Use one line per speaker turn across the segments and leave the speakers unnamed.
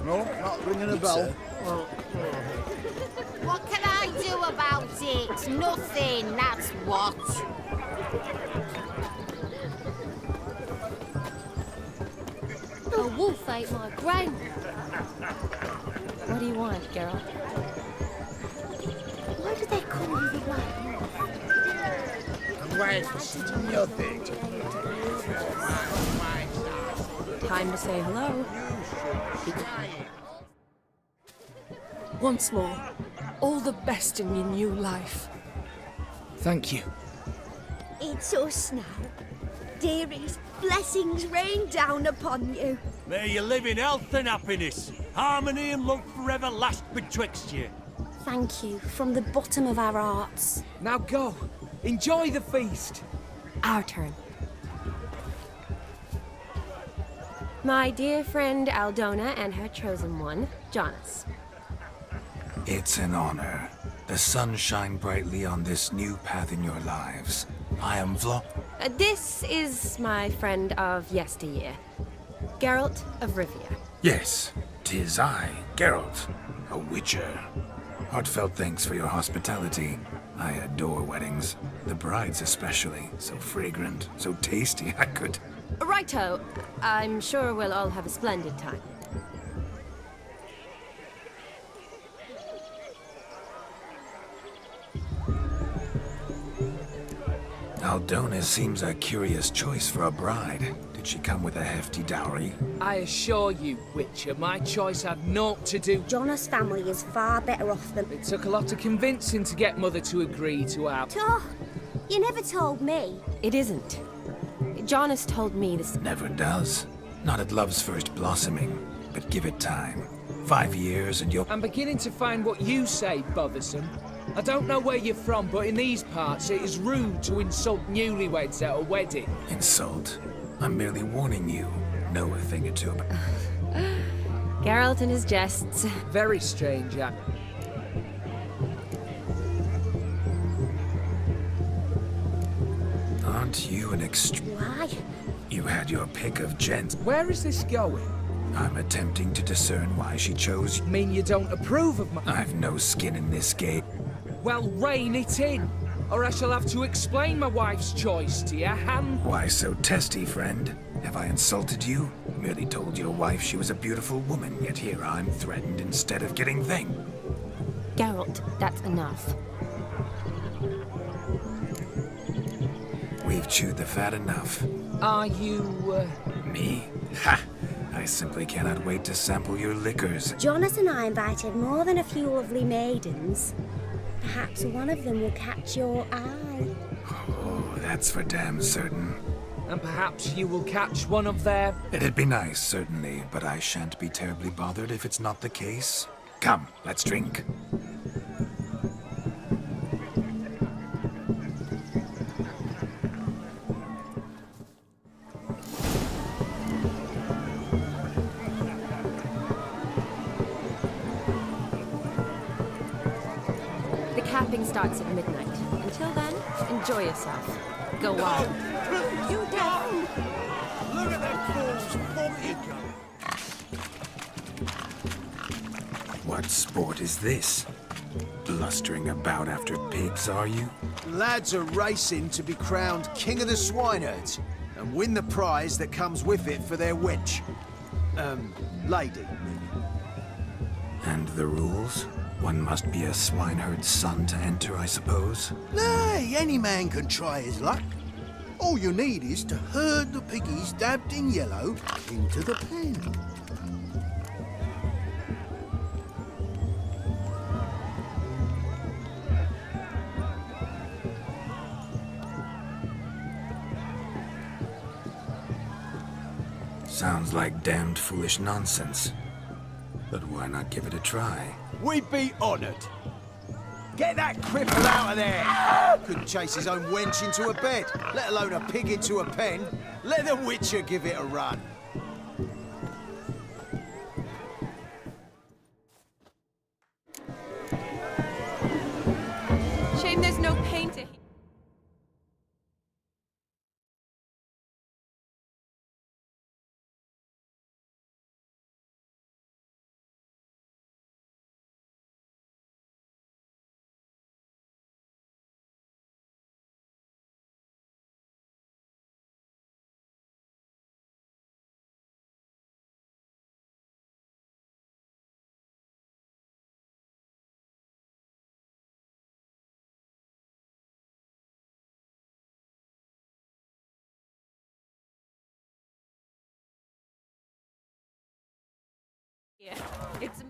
No, not ringing a bell.
What can I do about it? Nothing, that's what.
A wolf ate my grain. What do you want, Geralt? Why do they call you the White
Nothing.
Wolf? Time to say hello. Once more, all the best in your new life.
Thank you.
It's us now. Dearies, blessings rain down upon you.
May you live in health and happiness. Harmony and love forever last betwixt you.
Thank you from the bottom of our hearts.
Now go. Enjoy the feast.
Our turn. My dear friend Aldona and her chosen one, Jonas.
It's an honor. The sun shine brightly on this new path in your lives. I am
This is my friend of yesteryear, Geralt of Rivia.
Yes, 'tis I, Geralt, a witcher. Heartfelt thanks for your hospitality. I adore weddings. The brides especially. So fragrant, so tasty, I could...
Righto. I'm sure we'll all have a splendid time.
Aldona seems a curious choice for a bride. Did she come with a hefty dowry?
I assure you, Witcher, my choice had naught to do.
Jonas' family is far better off than...
It took a lot of convincing to get Mother to agree to our...
Oh, you never told me.
It isn't. Jonas told me this...
Never does. Not at love's first blossoming, but give it time. 5 years and you'll...
I'm beginning to find what you say bothersome. I don't know where you're from, but in these parts it is rude to insult newlyweds at a wedding.
Insult? I'm merely warning you. Know a thing or two about...
Geralt and his jests.
Very strange,
Aren't you an
Why?
You had your pick of gents.
Where is this going?
I'm attempting to discern why she chose...
Mean you don't approve of my...
I've no skin in this game.
Well, rein it in, or I shall have to explain my wife's choice to you,
Why so testy, friend? Have I insulted you? Merely told your wife she was a beautiful woman, yet here I'm threatened instead of getting thanked.
Geralt, that's enough.
We've chewed the fat enough.
Are you,
Me? Ha! I simply cannot wait to sample your liquors.
Jonas and I invited more than a few lovely maidens. Perhaps one of them will catch your eye.
Oh, that's for damn certain.
And perhaps you will catch one of their...
It'd be nice, certainly, but I shan't be terribly bothered if it's not the case. Come, let's drink.
The camping starts at midnight. Until then, enjoy yourself. Go wild.
You down!
Look at them fools vomiting.
What sport is this? Blustering about after pigs, are you?
Lads are racing to be crowned King of the Swineherds and win the prize that comes with it for their wench. Lady.
And the rules? One must be a swineherd's son to enter, I suppose?
Nay, any man can try his luck. All you need is to herd the piggies dabbed in yellow into the pen.
Sounds like damned foolish nonsense. But why not give it a try?
We'd be honoured. Get that cripple out of there! Couldn't chase his own wench into a bed, let alone a pig into a pen. Let the Witcher give it a run.
Shame there's no painter here. Yeah, it's.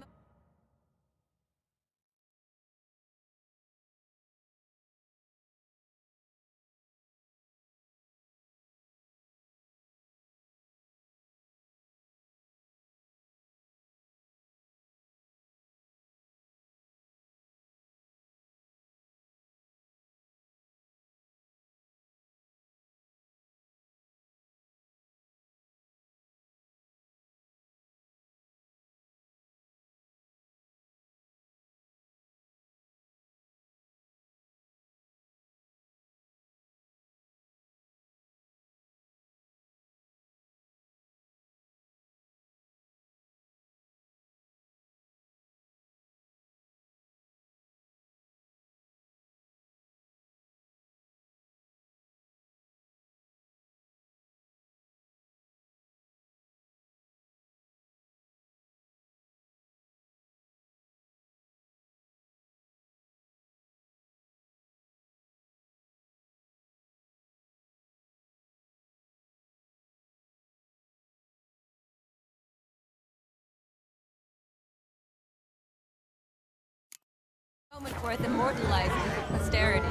Moment worth immortalizing for posterity.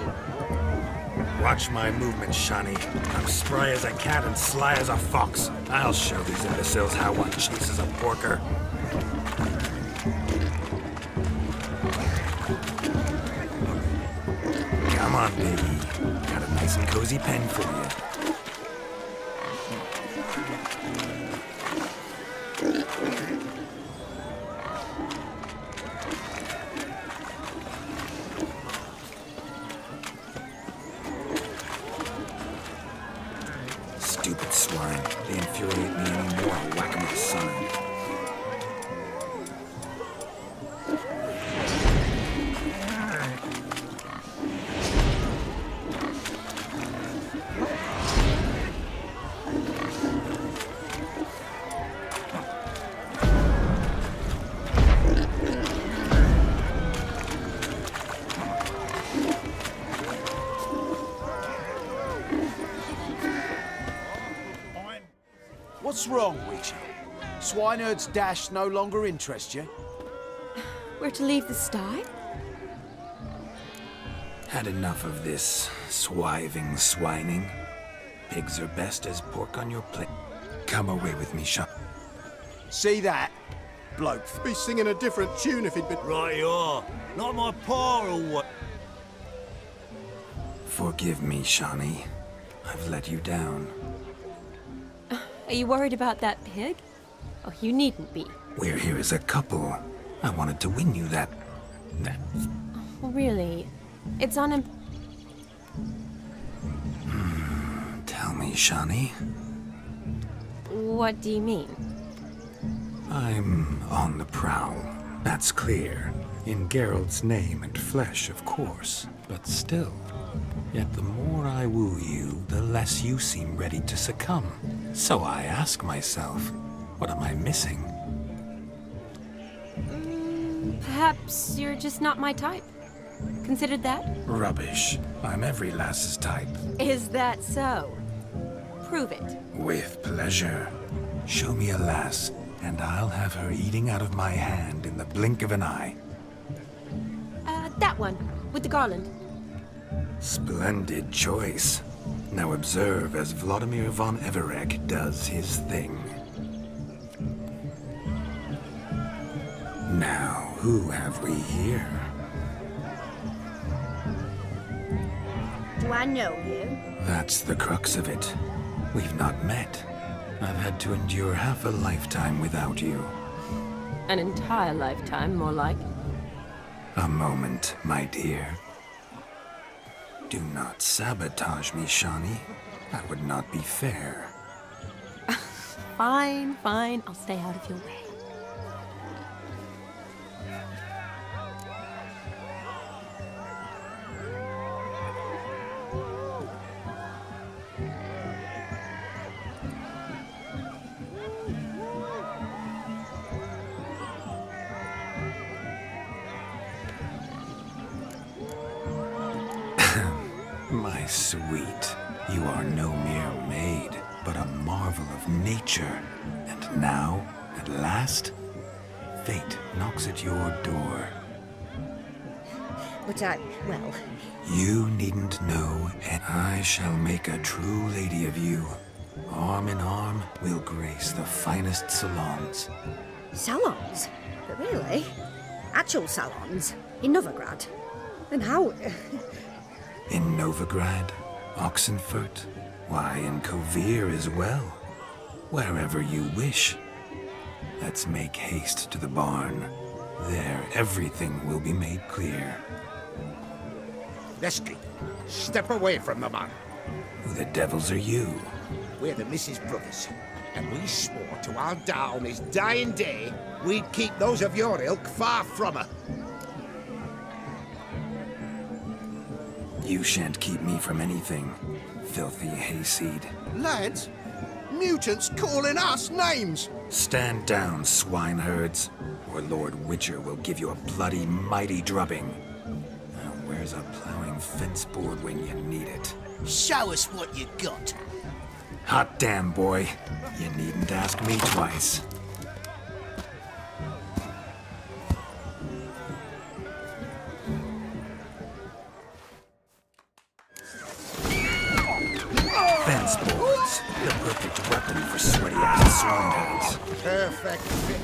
Watch my movement, Shani. I'm spry as a cat and sly as a fox. I'll show these imbeciles how one chases a porker. Come on, baby. Got a nice and cozy pen for you. Stupid swine. They infuriate me anymore. I'll whack 'em with a sign.
What's wrong, Witcher? Swineherd's dash no longer interests you?
We're to leave the sty?
Had enough of this swiving swining. Pigs are best as pork on your plate. Come away with me, Sean.
See that? Bloke.
Be singing a different tune if he'd been...
Right you are. Not my paw or what?
Forgive me, Shani. I've let you down.
Are you worried about that pig? Oh, you needn't be.
We're here as a couple. I wanted to win you that...
Oh, really? It's on him.
Tell me, Shani.
What do you mean?
I'm on the prowl. That's clear. In Geralt's name and flesh, of course. But still. Yet the more I woo you, the less you seem ready to succumb. So I ask myself, what am I missing?
Perhaps you're just not my type. Considered that?
Rubbish. I'm every lass's type.
Is that so? Prove it.
With pleasure. Show me a lass, and I'll have her eating out of my hand in the blink of an eye.
That one, with the garland.
Splendid choice. Now observe as Vladimir von Everec does his thing. Now, who have we here?
Do I know you?
That's the crux of it. We've not met. I've had to endure half a lifetime without you.
An entire lifetime, more like.
A moment, my dear. Do not sabotage me, Shani. That would not be fair.
Fine, fine. I'll stay out of your way.
My sweet, you are no mere maid, but a marvel of nature. And now, at last, fate knocks at your door.
But well,
You needn't know, and I shall make a true lady of you. Arm in arm, we'll grace the finest salons.
salons? But really? Actual salons? In Novigrad? And how?
In Novigrad, Oxenfurt, why, in Kovir as well. Wherever you wish. Let's make haste to the barn. There, everything will be made clear.
Lesky, step away from the man.
Who the devils are you?
We're the Mrs. Brothers, and we swore to our down his dying day we'd keep those of your ilk far from her.
You shan't keep me from anything, filthy hayseed.
Lads, mutants calling us names.
Stand down, swineherds, or Lord Witcher will give you a bloody mighty drubbing. Now, where's a plowing fence board when you need it?
Show us what you got.
Hot damn, boy. You needn't ask me twice. Fence boards, the perfect weapon for sweaty-ass swineherds.
Perfect fit.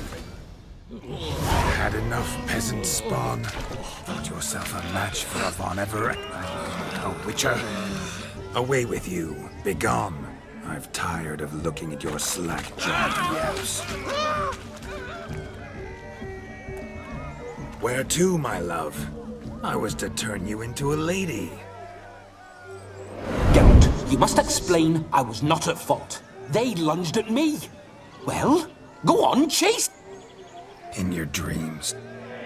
Had enough peasant spawn? Thought yourself a match for a Von Everett? A Witcher? Away with you. Begone. I've tired of looking at your slack-jawed yaps. Where to, my love? I was to turn you into a lady.
Geralt, you must explain I was not at fault. They lunged at me. Well, go on, chase.
In your dreams.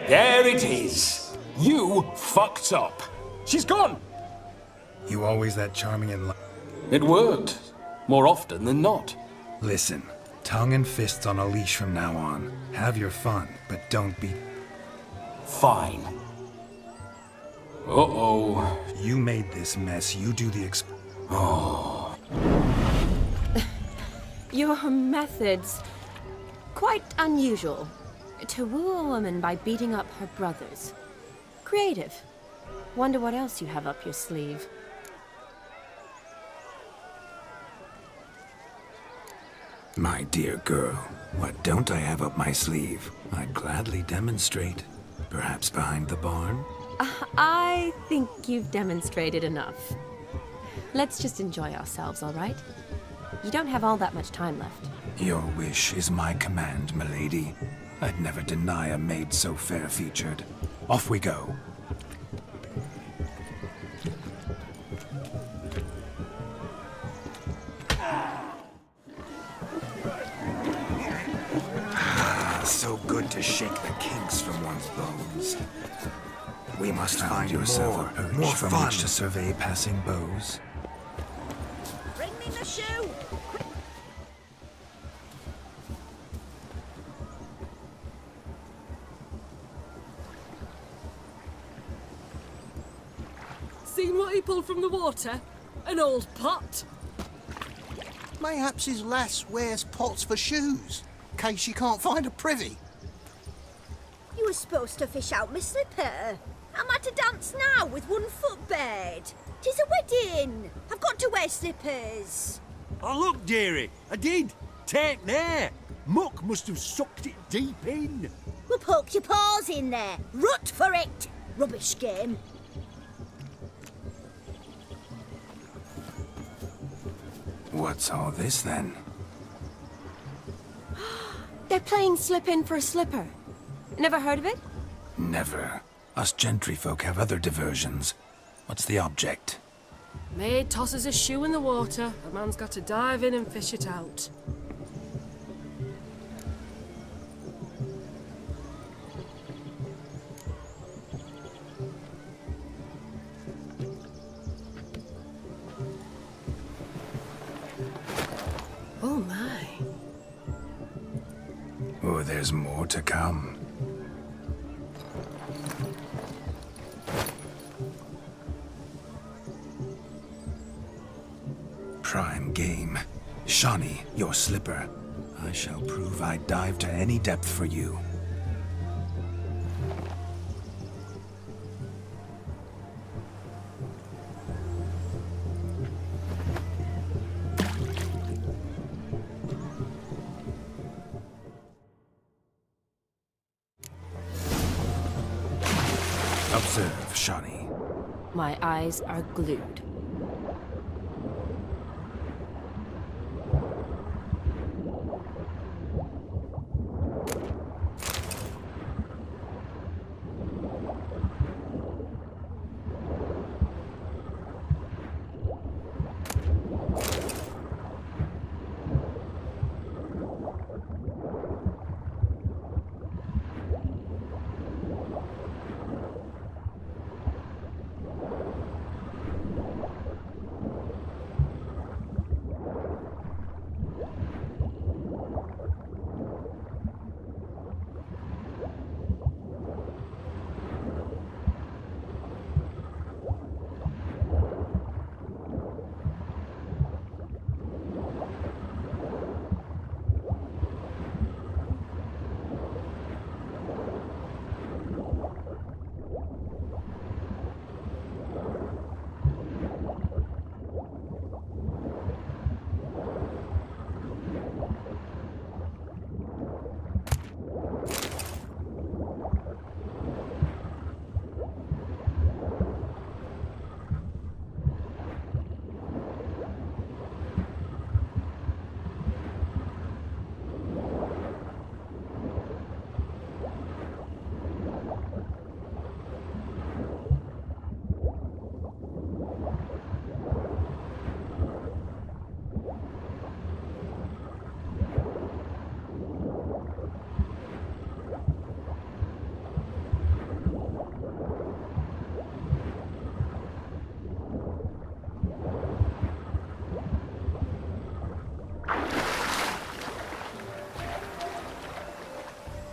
There it is. You fucked up. She's gone.
You always that charming and
It worked. More often than not.
Listen, tongue and fists on a leash from now on. Have your fun, but don't be...
Fine. Uh-oh.
You made this mess, you do the
Oh.
Your methods, quite unusual. To woo a woman by beating up her brothers. Creative. Wonder what else you have up your sleeve.
My dear girl, what don't I have up my sleeve? I'd gladly demonstrate. Perhaps behind the barn?
I think you've demonstrated enough. Let's just enjoy ourselves, all right? You don't have all that much time left.
Your wish is my command, milady. I'd never deny a maid so fair-featured. Off we go. So good to shake the kinks from one's bones. We must find yourself a perch from which to survey passing beaux.
Bring me the shoe!
Seen what he pulled from the water? An old pot?
Mayhaps his lass wears pots for shoes, case she can't find a privy.
You were supposed to fish out my slipper. I'm at a dance now with one foot bared. 'Tis a wedding. I've got to wear slippers.
Oh, look, dearie, I did. Take there. Muck must have sucked it deep in.
Well, poke your paws in there. Rut for it. Rubbish game.
What's all this, then?
They're playing slip in for a slipper. Never heard of it?
Never. Us gentry folk have other diversions. What's the object?
Maid tosses a shoe in the water. A man's got to dive in and fish it out. Oh my.
Oh, there's more to come. Prime game. Shawnee, your slipper. I shall prove I dive to any depth for you. observe, Shawnee.
My eyes are glued.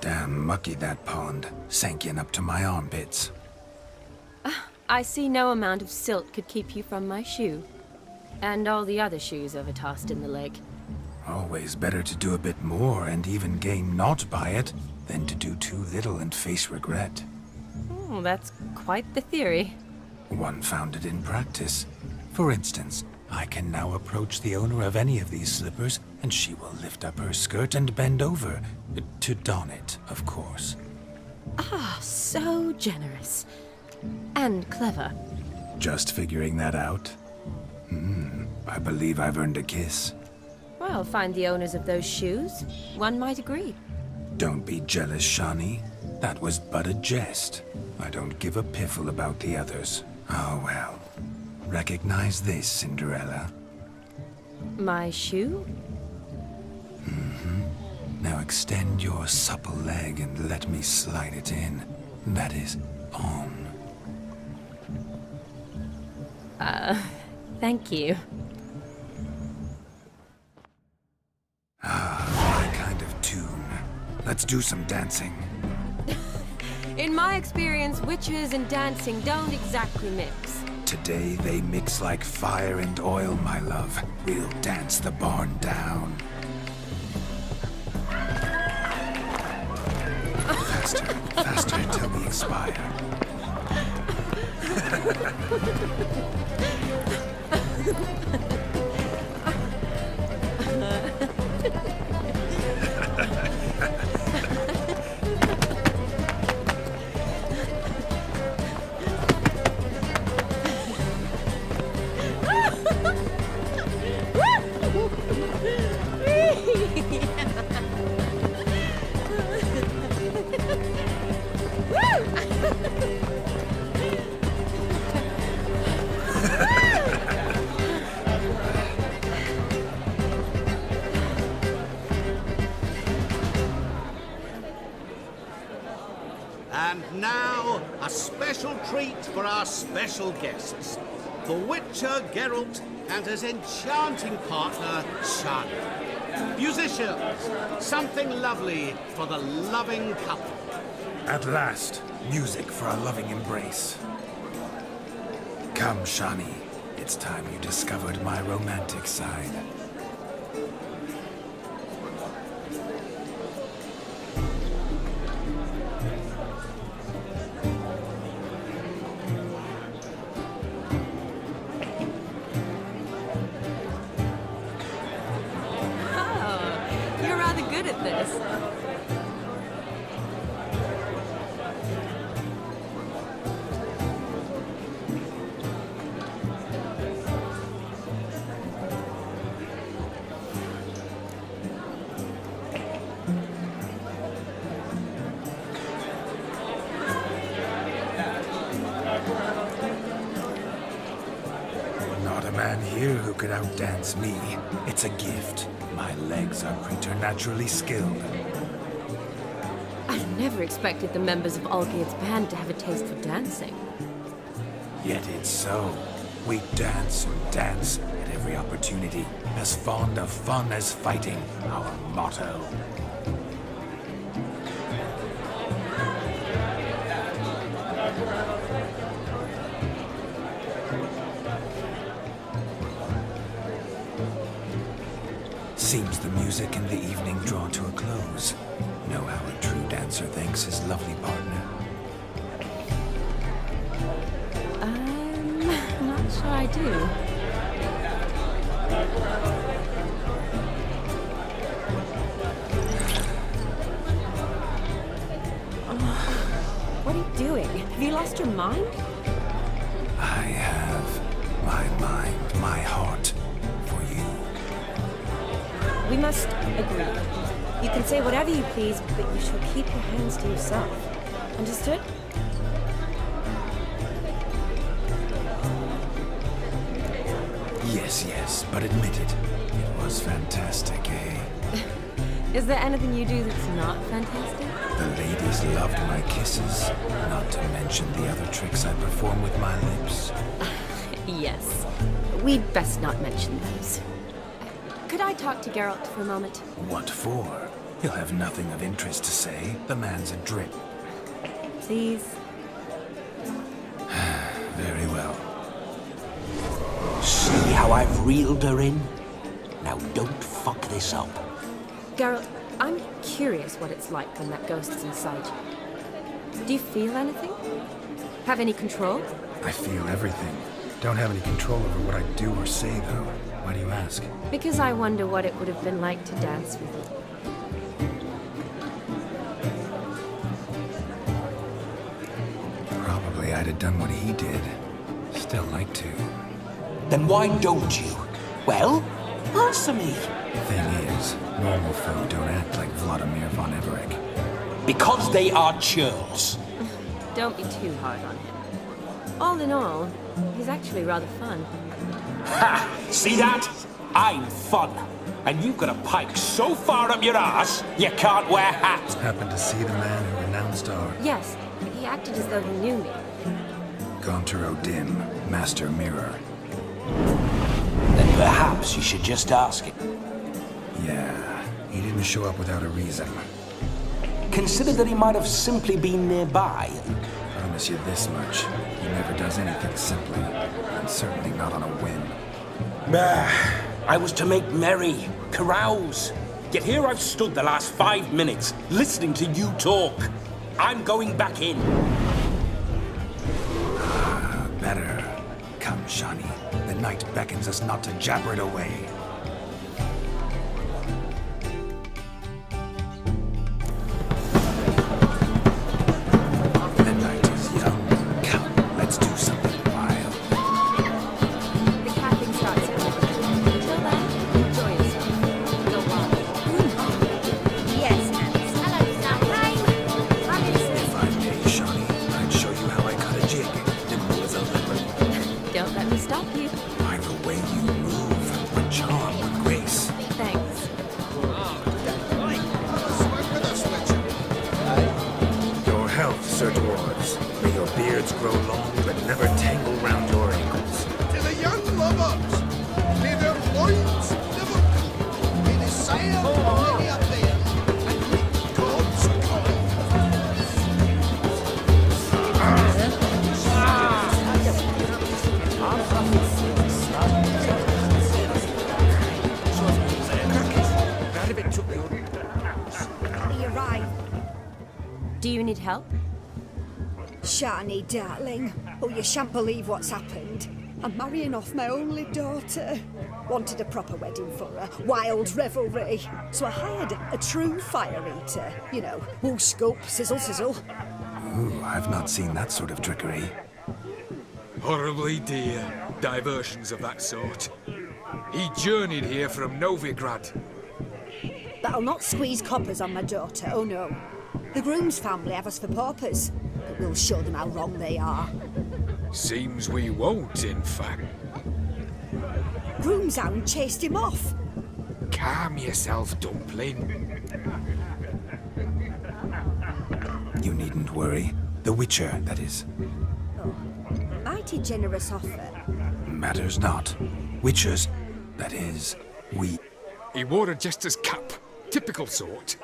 Damn mucky that pond, sank in up to my armpits.
I see no amount of silt could keep you from my shoe. And all the other shoes overtossed in the lake.
Always better to do a bit more and even gain naught by it than to do too little and face regret.
Oh, that's quite the theory.
One founded in practice. For instance, I can now approach the owner of any of these slippers, and she will lift up her skirt and bend over. To don it, of course.
Ah, so generous. And clever.
Just figuring that out? I believe I've earned a kiss.
Well, find the owners of those shoes. One might agree.
Don't be jealous, Shawnee. That was but a jest. I don't give a piffle about the others. Oh well. Recognize this, Cinderella.
My shoe?
Now extend your supple leg and let me slide it in. That is, on.
Thank you.
My kind of tune. Let's do some dancing.
In my experience, witches and dancing don't exactly mix.
Today they mix like fire and oil, my love. We'll dance the barn down. Faster, faster till we expire.
And now, a special treat for our special guests. The Witcher Geralt and his enchanting partner, Shani. Musicians, something lovely for the loving couple.
At last, music for a loving embrace. Come, Shani. It's time you discovered my romantic side.
You're rather good at this.
hear who could outdance me. It's a gift. My legs are preternaturally skilled.
I never expected the members of Olgierd's band to have a taste for dancing.
Yet it's so. We dance and dance at every opportunity. As fond of fun as fighting, our motto. Seems the music and the evening draw to a close. Know how a true dancer thanks his lovely partner.
Not sure I do. What are you doing? Have you lost your mind?
I have my mind, my heart for you.
We must agree. You can say whatever you please, but you shall keep your hands to yourself. Understood?
Yes, but admit it. It was fantastic, eh?
Is there anything you do that's not fantastic?
The ladies loved my kisses, not to mention the other tricks I perform with my lips.
Yes. We'd best not mention those. Could I talk to Geralt for a moment?
What for? He'll have nothing of interest to say. The man's a drip.
Please?
Very well.
See how I've reeled her in? Now don't fuck this up.
Geralt, I'm curious what it's like when that ghost's inside you. Do you feel anything? Have any control?
I feel everything. Don't have any control over what I do or say, though. Why do you ask?
Because I wonder what it would have been like to dance with you.
Probably I'd have done what he did. Still like to.
Then why don't you? Well, answer me.
Thing is, normal folk don't act like Vladimir von Everec.
Because they are churls.
Don't be too hard on him. All in all, he's actually rather fun.
Ha! See that? I'm fun. And you've got a pike so far up your ass, you can't wear hat.
Happened to see the man who announced our...
Yes, he acted as though he knew me.
Gaunter O'Dim, Master Mirror.
Then perhaps you should just ask him.
Yeah, he didn't show up without a reason.
Consider that he might have simply been nearby.
Promise you this much. He never does anything simply. And certainly not on a whim.
I was to make merry, carouse. Yet here I've stood the last 5 minutes, listening to you talk. I'm going back in.
Better. Come, Shani. The night beckons us not to jabber it away. The night is young. Come, let's do something wild.
The capping starts at midnight. Until then, enjoy yourself. Go wild.
Yes, Nance. Hello, Sam.
If I may, Shani, I'd show you how I cut a jig. Nimble as a leopard.
Don't let me stop you.
By the way you move, with charm, with grace.
Thanks.
Your health, Sir Dwarves. May your beards grow long, but never tangle round your ankles.
To the young lovers, may their loins never come. May the sail be up there, and meet God's call.
You're right.
Do you need help?
Shani, darling. Oh, you shan't believe what's happened. I'm marrying off my only daughter. Wanted a proper wedding for her. Wild revelry. So I hired a true fire eater. You know, woo scope, sizzle, sizzle.
Ooh, I've not seen that sort of trickery.
Horribly dear diversions of that sort. He journeyed here from Novigrad.
But I'll not squeeze coppers on my daughter, oh no. The groom's family have us for paupers, but we'll show them how wrong they are.
Seems we won't, in fact.
Broomshound chased him off.
Calm yourself, Dumpling.
You needn't worry. The Witcher, that is.
Oh, mighty generous offer.
Matters not. Witchers, that is, we...
He wore a jester's cap. Typical sort.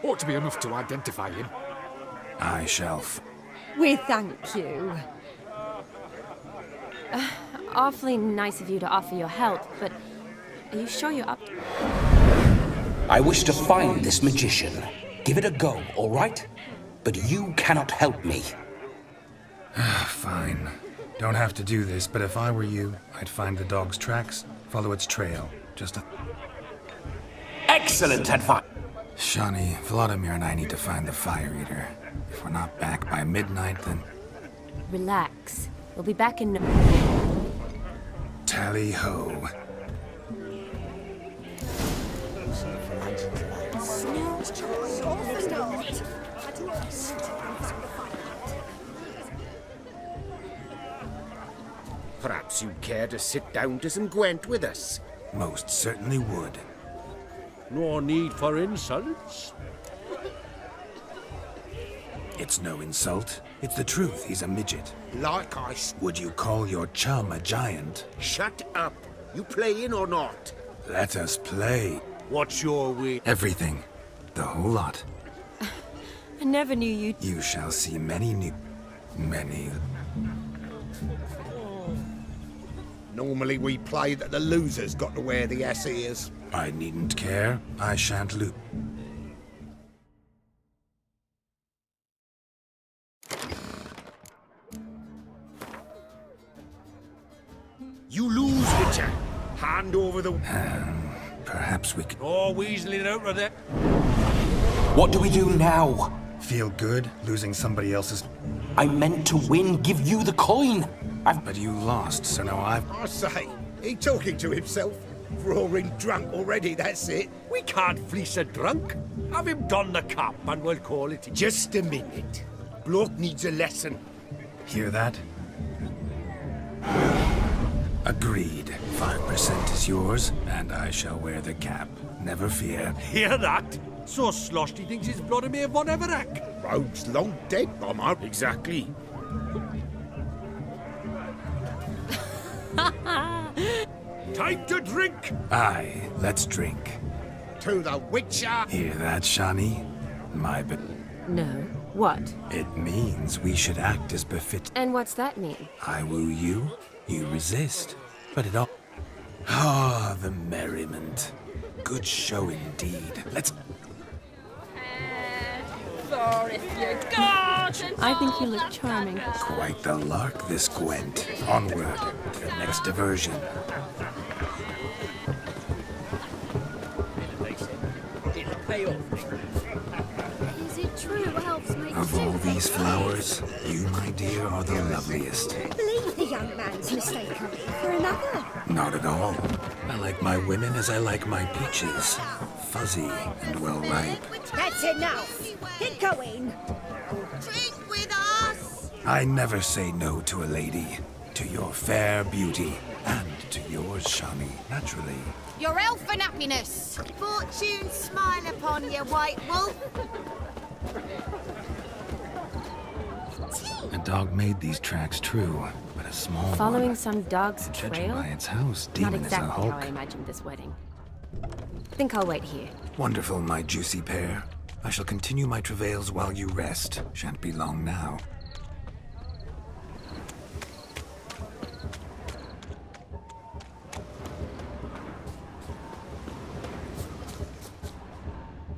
Ought to be enough to identify him.
I shall
We thank you.
Awfully nice of you to offer your help, but are you sure you're up?
I wish to find this magician. Give it a go, all right? But you cannot help me.
Fine. Don't have to do this, but if I were you, I'd find the dog's tracks, follow its trail. Just a...
Excellent advice.
Shani, Vladimir and I need to find the Fire Eater. If we're not back by midnight, then...
Relax. We'll be back in...
Tally-ho.
Perhaps you'd care to sit down to some Gwent with us.
Most certainly would.
No need for insults.
It's no insult. It's the truth. He's a midget.
Like I
Would you call your chum a giant?
Shut up. You playing or not?
Let us play.
What's your way?
Everything. The whole lot.
I never knew you...
You shall see many.
Normally we play that the loser's got to wear the ass ears.
I needn't care. I shan't lose.
You lose, Witcher. Hand over the...
Perhaps we could...
Oh, weaseling out of there.
What do we do now?
Feel good losing somebody else's...
I meant to win, give you the coin.
But you lost, so now I've...
I say, he talking to himself. Roaring drunk already, that's it. We can't fleece a drunk. Have him don the cap and we'll call it. Just a minute. Bloke needs a lesson.
Hear that? Agreed. 5% is yours, and I shall wear the cap. Never fear.
Hear that? So sloshed he thinks he's Vladimir von Everak. Rogue's long dead, Bomber. Exactly. Time to drink!
Aye, let's drink.
To the Witcher!
Hear that, Shani?
No. What?
It means we should act as befit.
And what's that mean?
I woo you, you resist. But it all... Ah, the merriment. Good show indeed. Let's...
I think you look charming.
Quite the lark, this Gwent. Onward to the next diversion.
Is it true elves make
Of all these flowers, you, my dear, are the loveliest.
Believe the young man's mistaken me for another.
Not at all. I like my women as I like my peaches. Fuzzy and well ripe.
That's enough. Get going.
Drink with us!
I never say no to a lady. To your fair beauty. And to yours, Shani, naturally.
Your elfin happiness! Fortune smile upon you, White Wolf!
A dog made these tracks true, but a small
Following
one.
some dog's
Judging
trail?
by its house,
Not
demon is a
exactly how
hulk.
I imagined this wedding. Think I'll wait here.
Wonderful, my juicy pair. I shall continue my travails while you rest. Shan't be long now.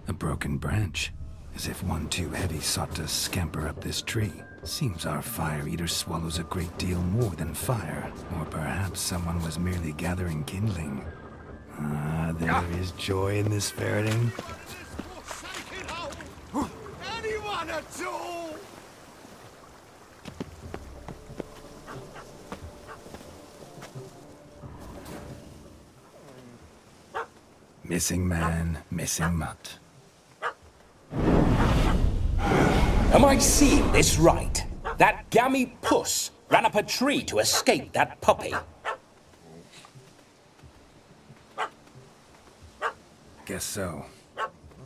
A broken branch, as if one too heavy sought to scamper up this tree. Seems our fire eater swallows a great deal more than fire. Or perhaps someone was merely gathering kindling. Ah, there is joy in this ferreting.
Anyone at all?
Missing man, missing mutt.
Am I seeing this right? That gammy puss ran up a tree to escape that puppy.
Guess so.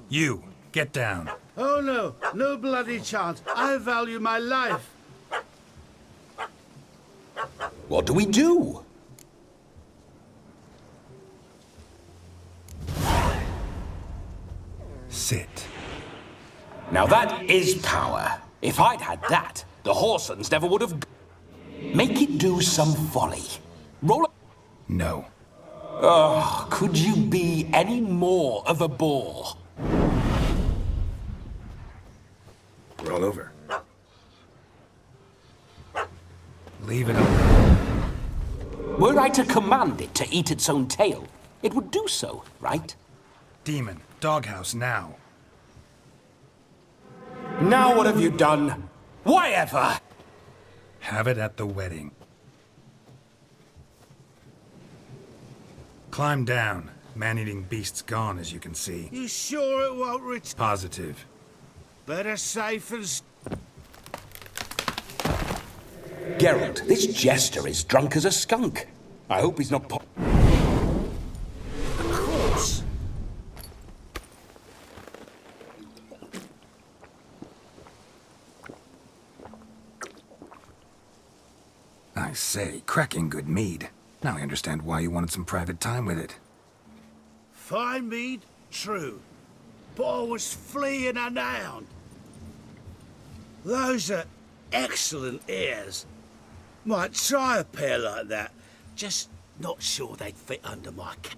You, get down.
Oh no, no bloody chance. I value my life.
What do we do?
Sit.
Now that is power. If I'd had that, the Horsons never would have... Make it do some folly. Roll...
No.
Oh, could you be any more of a bore?
Roll over. Leave it over.
Were I to command it to eat its own tail, it would do so, right?
Demon, doghouse now.
Now what have you done? Why ever?
Have it at the wedding. Climb down. Man-eating beast's gone, as you can see.
You sure it won't reach?
Positive.
Better safe than...
Geralt, this jester is drunk as a skunk. I hope he's not
Of course.
I say, cracking good mead. Now I understand why you wanted some private time with it.
Fine mead, true. But I was fleeing unbound. Those are excellent ears. Might try a pair like that. Just not sure they'd fit under my cap.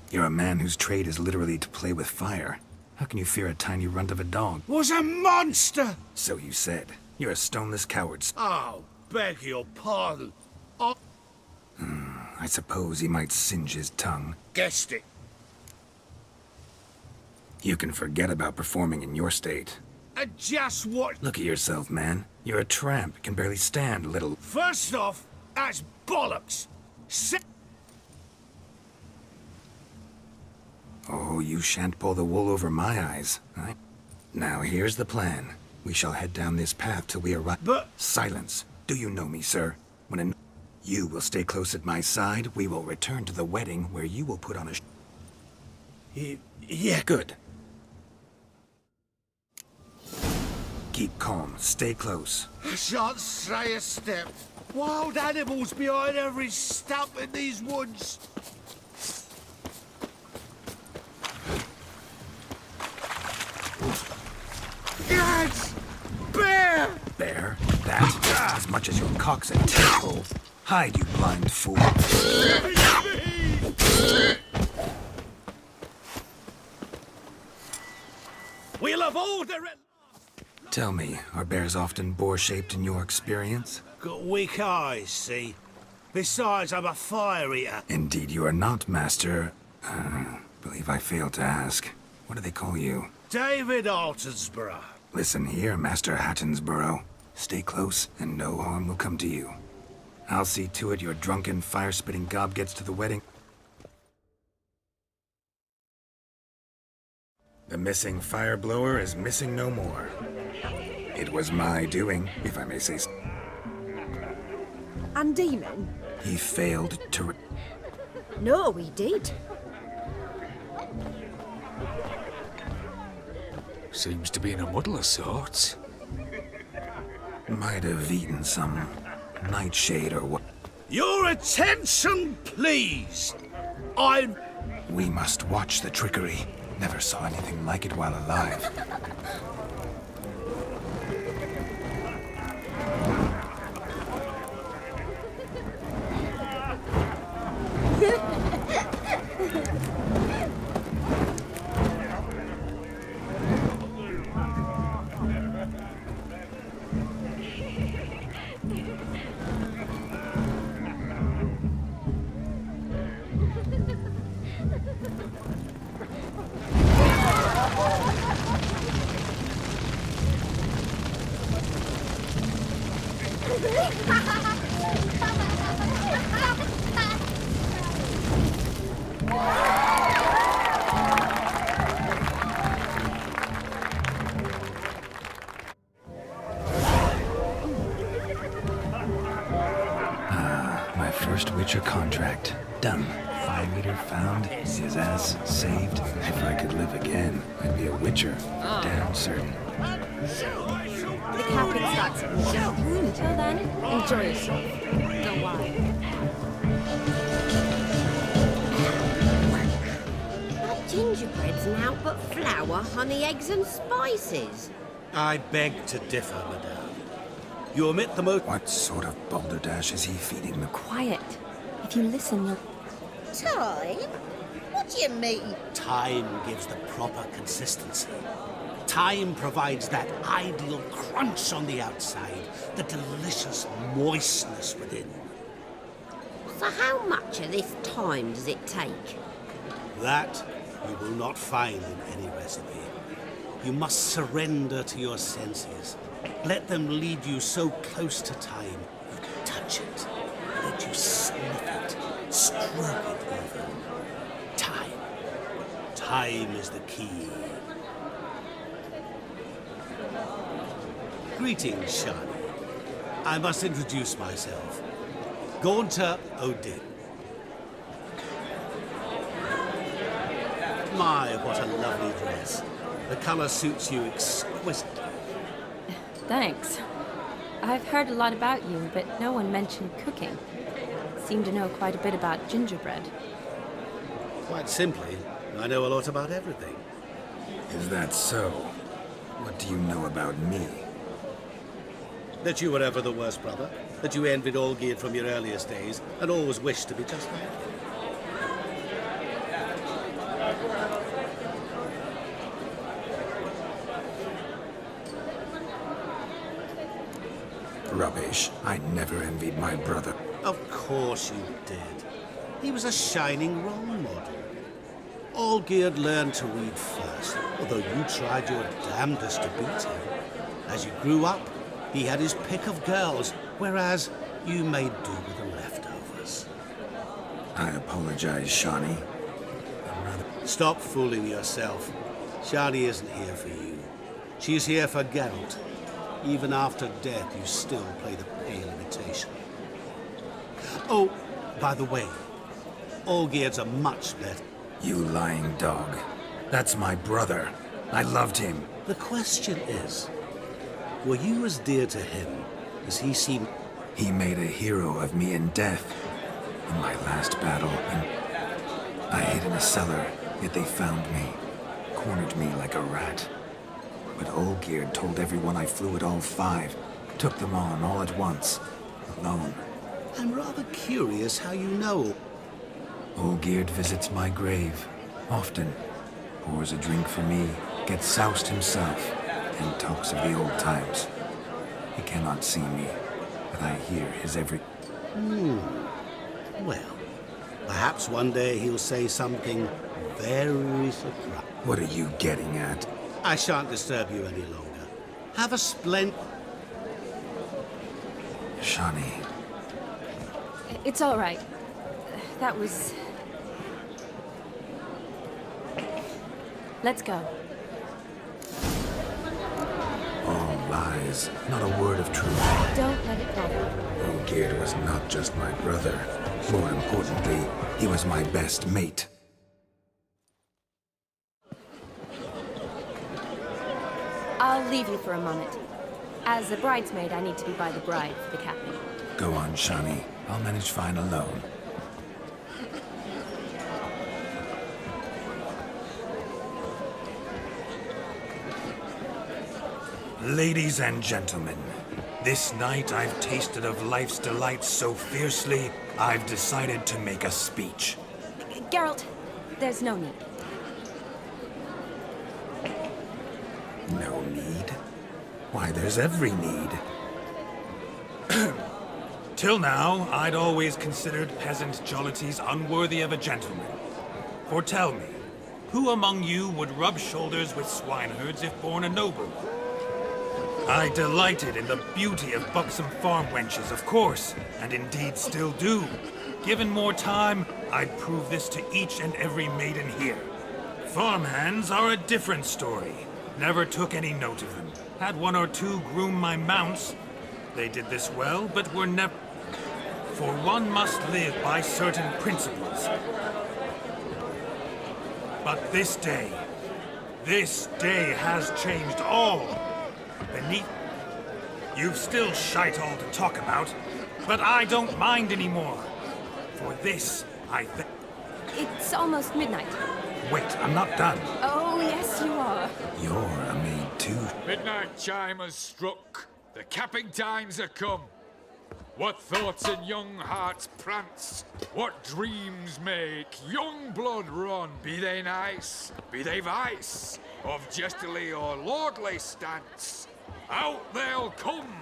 You're a man whose trade is literally to play with fire. How can you fear a tiny runt of a dog?
Was a monster!
So you said. You're a stoneless coward.
Oh, beg your pardon.
I suppose he might singe his tongue.
Guessed it.
You can forget about performing in your state.
And just what...
Look at yourself, man. You're a tramp, can barely stand, little...
First off, that's bollocks.
Oh, you shan't pull the wool over my eyes. Right? Now, here's the plan. We shall head down this path till we arrive...
But...
Silence. Do you know me, sir? You will stay close at my side. We will return to the wedding, where you will put on a...
Yeah.
Good. Keep calm. Stay close.
I shan't stray a step. Wild animals behind every stump in these woods. Yes! Bear!
Bear? That? As much as your cock's a tadpole. Hide, you blind fool.
We'll have all the...
Tell me, are bears often boar-shaped in your experience?
Got weak eyes, see? Besides, I'm a fire eater.
Indeed you are not, Master... believe I failed to ask. What do they call you?
David Altonsborough.
Listen here, Master Hattonsborough. Stay close, and no harm will come to you. I'll see to it your drunken, fire-spitting gob gets to the wedding. The missing fire blower is missing no more. It was my doing, if I may say so.
And Demon?
He failed to...
No, he did.
Seems to be in a muddle of sorts.
Might have eaten some nightshade or what.
Your attention, please.
We must watch the trickery. Never saw anything like it while alive. My first Witcher contract. done. Fire meter found, his ass saved. If I could live again, I'd be a witcher. Damn certain.
The captain starts at 1. Until then, enjoy yourself. Don't worry.
That gingerbread's now but flour, honey, eggs and spices.
I beg to differ, madame. You omit the most...
What sort of balderdash is he feeding the...
Quiet. If you listen, you'll...
Time? What do you mean?
Time gives the proper consistency. Time provides that ideal crunch on the outside, the delicious moistness within.
So how much of this time does it take?
That you will not find in any recipe. You must surrender to your senses. Let them lead you so close to time, you can touch it. Let you sniff it, stroke it even. Time. Time is the key. Greetings, Shani. I must introduce myself. Gaunter O'Din. My, what a lovely dress. The color suits you exquisitely.
Thanks. I've heard a lot about you, but no one mentioned cooking. Seem to know quite a bit about gingerbread.
Quite simply, I know a lot about everything.
Is that so? What do you know about me?
That you were ever the worst brother, that you envied Olgierd from your earliest days, and always wished to be just like him.
Rubbish. I never envied my brother.
Of course you did. He was a shining role model. Olgierd learned to read first, although you tried your damnedest to beat him. As you grew up, he had his pick of girls, whereas you made do with the leftovers.
I apologize, Shani.
Stop fooling yourself. Shani isn't here for you. She's here for Geralt. Even after death, you still play the pale imitation. Oh, by the way, Olgierd's a much better...
You lying dog. That's my brother. I loved him.
The question is, were you as dear to him as he seemed...
He made a hero of me in death. In my last battle, I hid in a cellar, yet they found me. Cornered me like a rat. But Olgierd told everyone I flew at all 5. Took them on all at once. Alone.
I'm rather curious how you know.
Olgierd visits my grave. Often. Pours a drink for me. Gets soused himself. And talks of the old times. He cannot see me. But I hear his every...
Well, perhaps one day he'll say something very surprising.
What are you getting at?
I shan't disturb you any longer. Have a splendid...
Shani.
It's all right. That was... Let's go.
All lies. Not a word of truth.
Don't let it bother.
Olgierd was not just my brother. More importantly, he was my best mate.
I'll leave you for a moment. As a bridesmaid, I need to be by the bride for the captain.
Go on, Shani. I'll manage fine alone. Ladies and gentlemen, this night I've tasted of life's delights so fiercely, I've decided to make a speech.
Geralt, there's no need.
No need? Why, there's every need. Till now, I'd always considered peasant jollities unworthy of a gentleman. For tell me, who among you would rub shoulders with swineherds if born a noble? I delighted in the beauty of buxom farm wenches, of course, and indeed still do. Given more time, I'd prove this to each and every maiden here. Farmhands are a different story. Never took any note of them. Had 1 or 2 groom my mounts. They did this well, but were never... For one must live by certain principles. But this day has changed all. Beneath, you've still shite all to talk about, but I don't mind anymore. For this, I think...
It's almost midnight.
Wait, I'm not done.
Oh, yes, you are.
You're a maid too.
Midnight chime has struck. The capping times are come. What thoughts in young hearts prance? What dreams make young blood run? Be they nice, be they vice, of jestily or lordly stance, out they'll come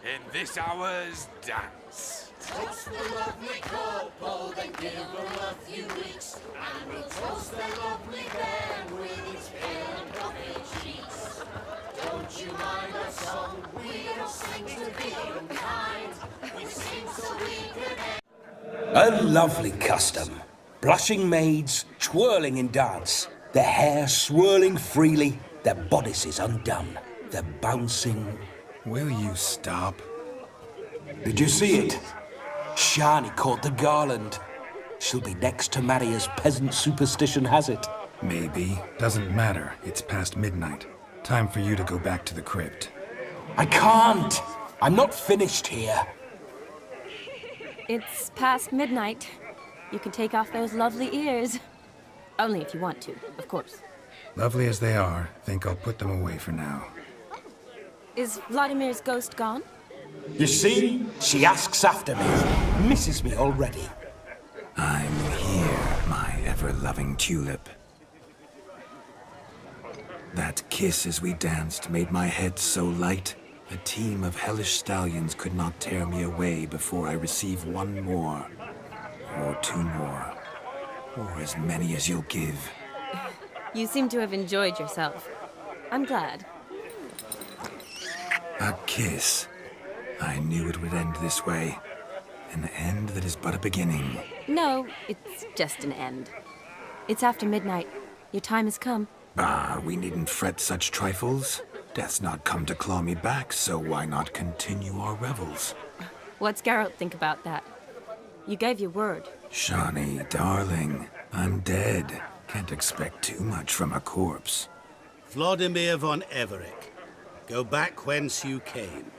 in this hour's dance.
Toast the lovely couple, then give them a few weeks, and we'll toast the lovely band with its pale and puffy cheeks. Don't you mind our song? We don't sing to be unkind. We sing so we can...
A lovely custom. Blushing maids twirling in dance, their hair swirling freely, their bodices undone, their bouncing...
Will you stop?
Did you see it? Shani caught the garland. She'll be next to marry as peasant superstition has it.
Maybe. Doesn't matter. It's past midnight. Time for you to go back to the crypt.
I can't! I'm not finished here.
It's past midnight. You can take off those lovely ears. Only if you want to, of course.
Lovely as they are, think I'll put them away for now.
Is Vladimir's ghost gone?
You see? She asks after me. Misses me already.
I'm here, my ever-loving tulip. That kiss as we danced made my head so light. A team of hellish stallions could not tear me away before I receive one more. Or two more. Or as many as you'll give.
You seem to have enjoyed yourself. I'm glad.
A kiss. I knew it would end this way. An end that is but a beginning.
No, it's just an end. It's after midnight. Your time has come.
Ah, we needn't fret such trifles. Death's not come to claw me back, so why not continue our revels?
What's Geralt think about that? You gave your word.
Shani, darling, I'm dead. Can't expect too much from a corpse.
Vladimir von Everick, go back whence you came.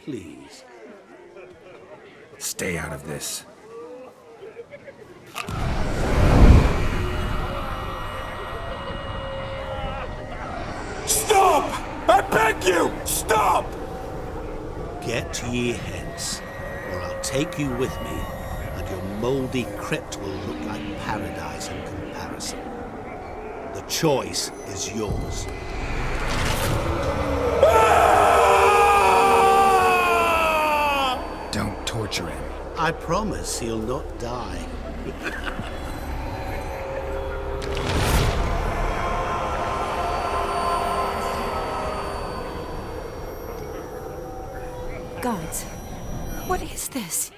Please.
Stay out of this.
Stop! I beg you! Stop!
Get ye hence, or I'll take you with me, and your mouldy crypt will look like paradise in comparison. The choice is yours.
Don't torture him.
I promise he'll not die.
Gods, what is this?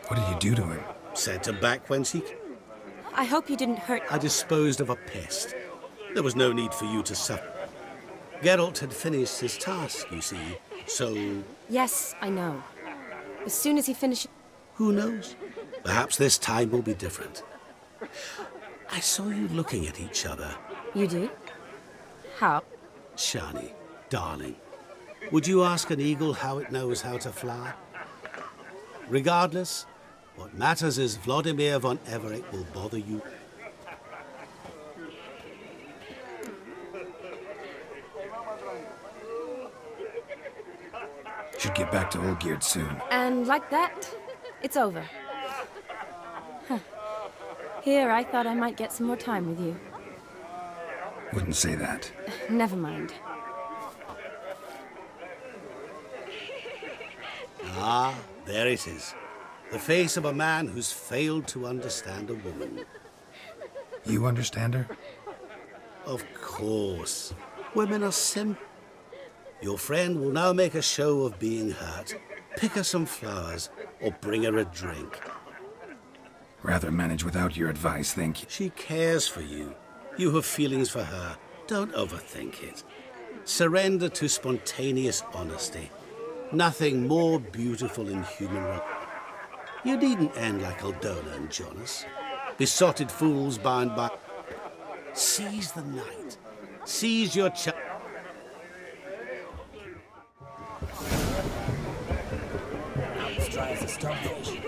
What did you do to him?
Sent him back whence he came.
I hope you didn't hurt...
I disposed of a pest. There was no need for you to suffer. Geralt had finished his task, you see, so...
Yes, I know. As soon as he finishes...
Who knows? Perhaps this time will be different. I saw you looking at each other.
You do? How?
Shani, darling, would you ask an eagle how it knows how to fly? Regardless, what matters is Vladimir von Everick will bother you.
Should get back to Olgierd soon.
And like that, it's over. Huh. Here, I thought I might get some more time with you.
Wouldn't say that.
Never mind.
Ah, there it is. The face of a man who's failed to understand a woman.
You understand her?
Of course. Women are simple. Your friend will now make a show of being hurt. Pick her some flowers, or bring her a drink.
Rather manage without your advice, thank you.
She cares for you. You have feelings for her. Don't overthink it. Surrender to spontaneous honesty. Nothing more beautiful in human You needn't end like Aldona and Jonas. Besotted fools bound by... Seize the night. Seize your chance.
As dry as a stonefish.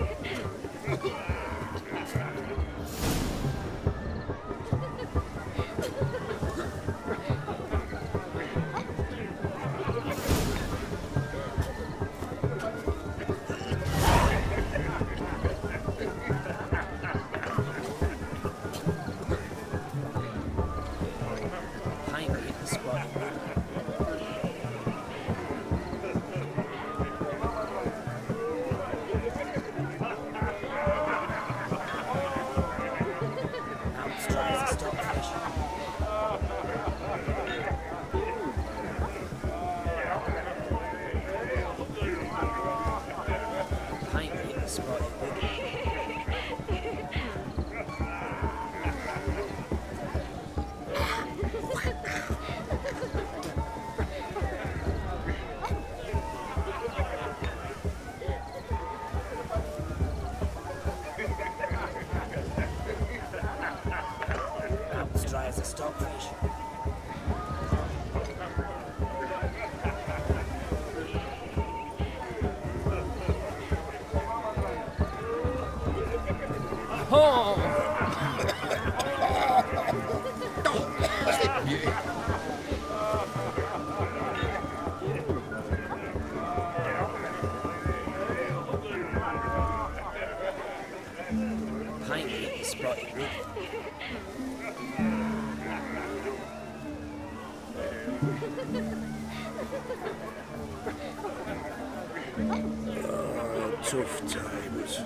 Tough times.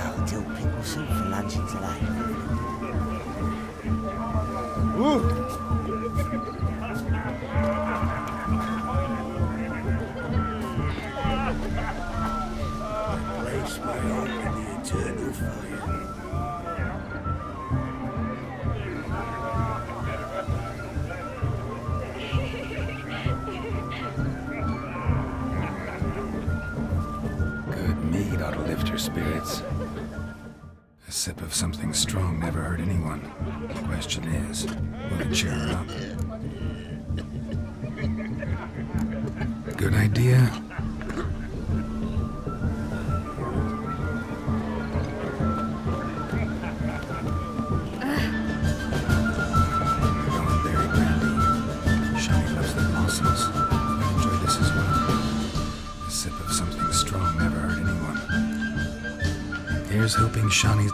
I'll do pickle soup for lunch tonight.
Place my hope in the eternal fire.
Ought to lift your spirits. A sip of something strong never hurt anyone. The question is, will it cheer her up? Good idea? Going very brandy. Shani loves the blossoms. I enjoy this as well. A sip of something strong never hurt anyone. Here's hoping Shani's...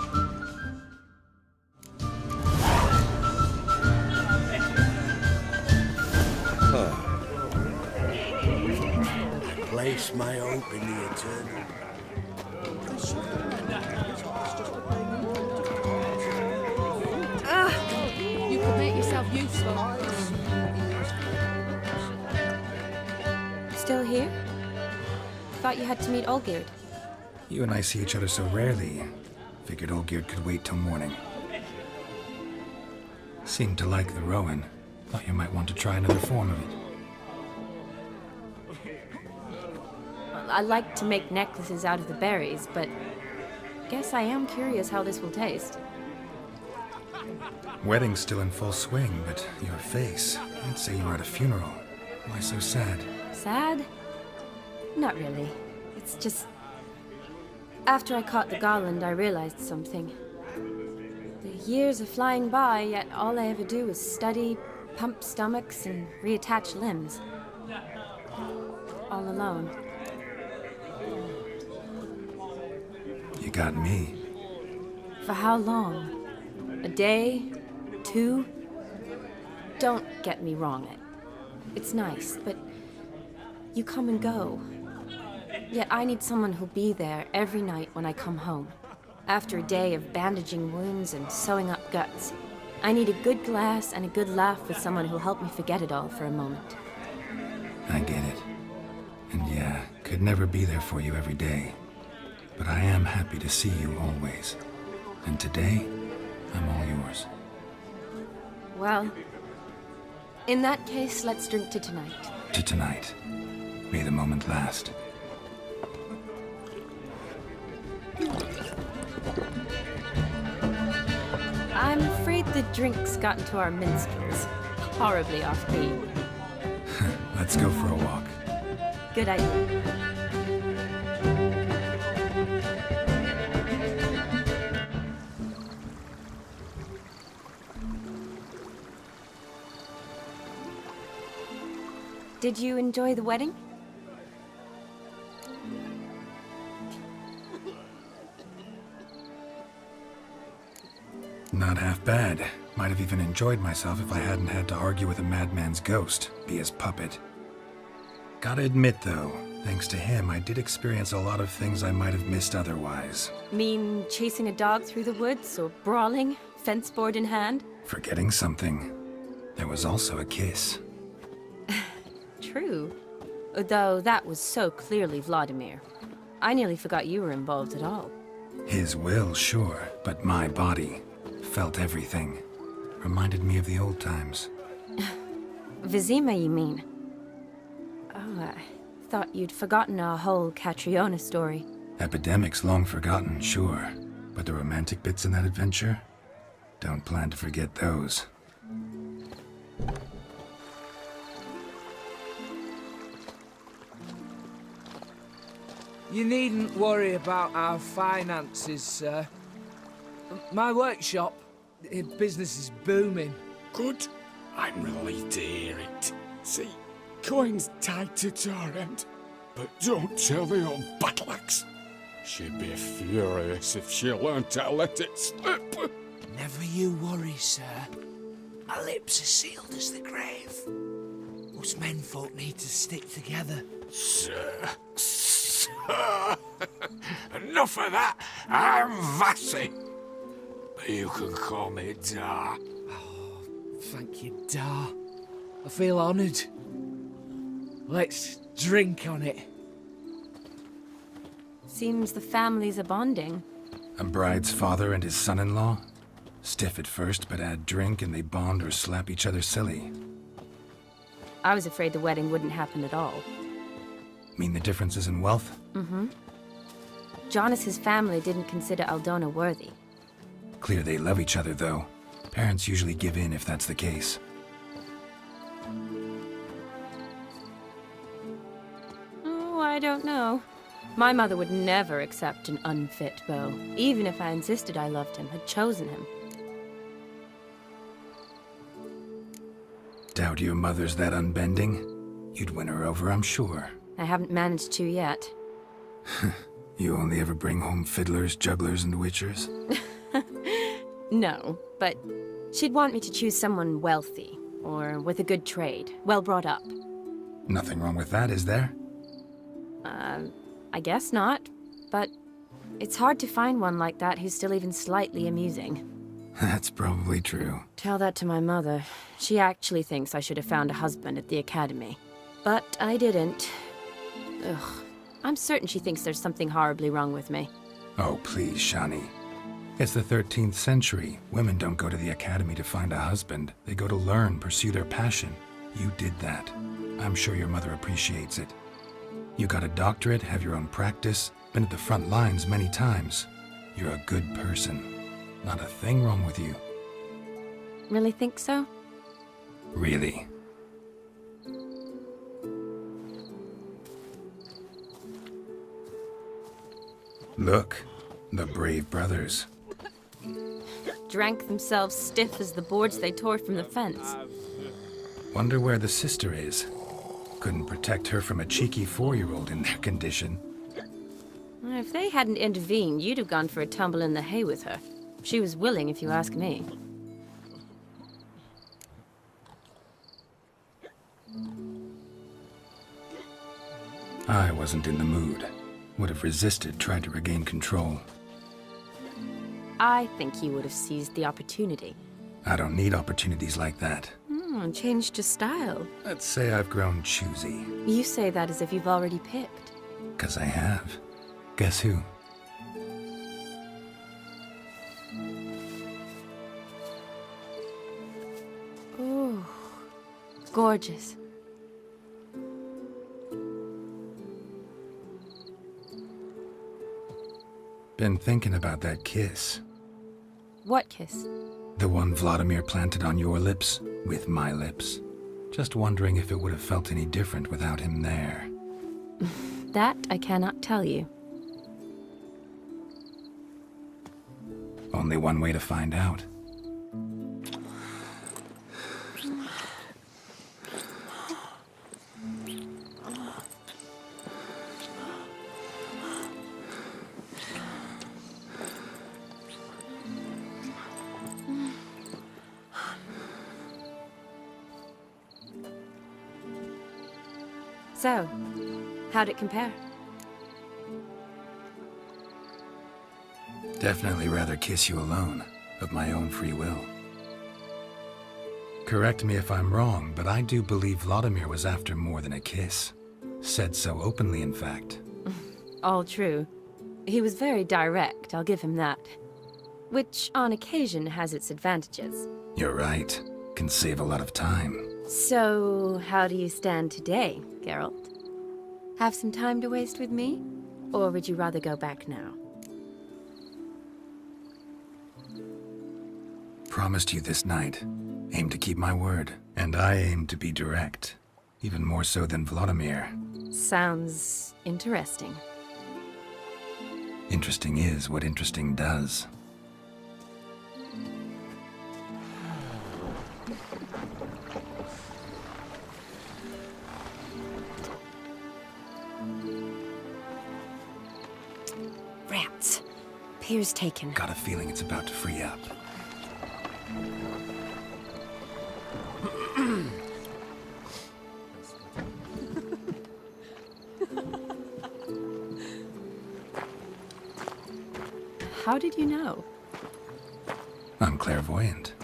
I place my hope in the eternal.
You could make yourself useful.
Still here? Thought you had to meet Olgierd.
You and I see each other so rarely. Figured Olgierd could wait till morning. Seemed to like the Rowan. Thought you might want to try another form of it.
I like to make necklaces out of the berries, but guess I am curious how this will taste.
Wedding's still in full swing, but your face, I'd say you were at a funeral. Why so sad?
Sad? Not really. It's just... After I caught the garland, I realized something. The years are flying by, yet all I ever do is study, pump stomachs, and reattach limbs. All alone.
You got me.
For how long? A day? 2? Don't get me wrong. It's nice, but you come and go. Yet I need someone who'll be there every night when I come home. After a day of bandaging wounds and sewing up guts. I need a good glass and a good laugh with someone who'll help me forget it all for a moment.
I get it. And yeah, could never be there for you every day. But I am happy to see you always. And today, I'm all yours.
Well, in that case, let's drink to tonight.
To tonight. May the moment last.
I'm afraid the drinks got into our minstrels. Horribly off-key.
Let's go for a walk.
Good idea. Did you enjoy the wedding?
Not half bad. Might have even enjoyed myself if I hadn't had to argue with a madman's ghost, be his puppet. Gotta admit, though, thanks to him, I did experience a lot of things I might have missed otherwise.
Mean chasing a dog through the woods, or brawling, fence board in hand?
Forgetting something. There was also a kiss.
True. Though that was so clearly Vladimir. I nearly forgot you were involved at all.
His will, sure, but my body felt everything. Reminded me of the old times.
Vizima, you mean? Oh, I thought you'd forgotten our whole Catriona story.
Epidemics long forgotten, sure. But the romantic bits in that adventure? Don't plan to forget those.
You needn't worry about our finances, sir. My workshop, business is booming.
Good. I'm relieved to hear it. See, coin's tied to Torrent. But don't tell the old battleaxe. She'd be furious if she learned to let it slip.
Never you worry, sir. My lips are sealed as the grave. Us menfolk need to stick together.
Sir. Enough of that. I'm Vassy. But you can call me Dar.
Oh, thank you, Dar. I feel honoured. Let's drink on it.
Seems the families are bonding.
A bride's father and his son-in-law? Stiff at first, but add drink and they bond or slap each other silly.
I was afraid the wedding wouldn't happen at all.
Mean the differences in wealth?
Mm-hmm. Jonas's family didn't consider Aldona worthy.
Clear they love each other, though. Parents usually give in if that's the case.
Oh, I don't know. My mother would never accept an unfit beau, even if I insisted I loved him, had chosen him.
Doubt your mother's that unbending? You'd win her over, I'm sure.
I haven't managed to yet.
You only ever bring home fiddlers, jugglers, and witchers?
No, but she'd want me to choose someone wealthy, or with a good trade, well brought up.
Nothing wrong with that, is there?
I guess not, but it's hard to find one like that who's still even slightly amusing.
That's probably true.
Tell that to my mother. She actually thinks I should have found a husband at the academy. But I didn't. Ugh. I'm certain she thinks there's something horribly wrong with me.
Oh, please, Shani. It's the 13th century. Women don't go to the academy to find a husband. They go to learn, pursue their passion. You did that. I'm sure your mother appreciates it. You got a doctorate, have your own practice, been at the front lines many times. You're a good person. Not a thing wrong with you.
Really think so?
Really. Look, the brave brothers.
Drank themselves stiff as the boards they tore from the fence.
Wonder where the sister is. Couldn't protect her from a cheeky 4-year-old in their condition.
If they hadn't intervened, you'd have gone for a tumble in the hay with her. She was willing, if you ask me.
I wasn't in the mood. Would have resisted, tried to regain control.
I think you would have seized the opportunity.
I don't need opportunities like that.
Changed your style.
Let's say I've grown choosy.
You say that as if you've already picked.
'Cause I have. Guess who?
Oh, gorgeous.
Been thinking about that kiss.
What kiss?
The one Vladimir planted on your lips, with my lips. Just wondering if it would have felt any different without him there.
That I cannot tell you.
Only one way to find out.
So, how'd it compare?
Definitely rather kiss you alone, of my own free will. Correct me if I'm wrong, but I do believe Vladimir was after more than a kiss. Said so openly, in fact.
All true. He was very direct, I'll give him that. Which, on occasion, has its advantages.
You're right. Can save a lot of time.
So, how do you stand today, Geralt? Have some time to waste with me? Or would you rather go back now?
Promised you this night. Aim to keep my word. And I aim to be direct. Even more so than Vladimir.
Sounds interesting.
Interesting is what interesting does.
Rats. Pier's taken.
Got a feeling it's about to free up.
How did you know?
I'm clairvoyant.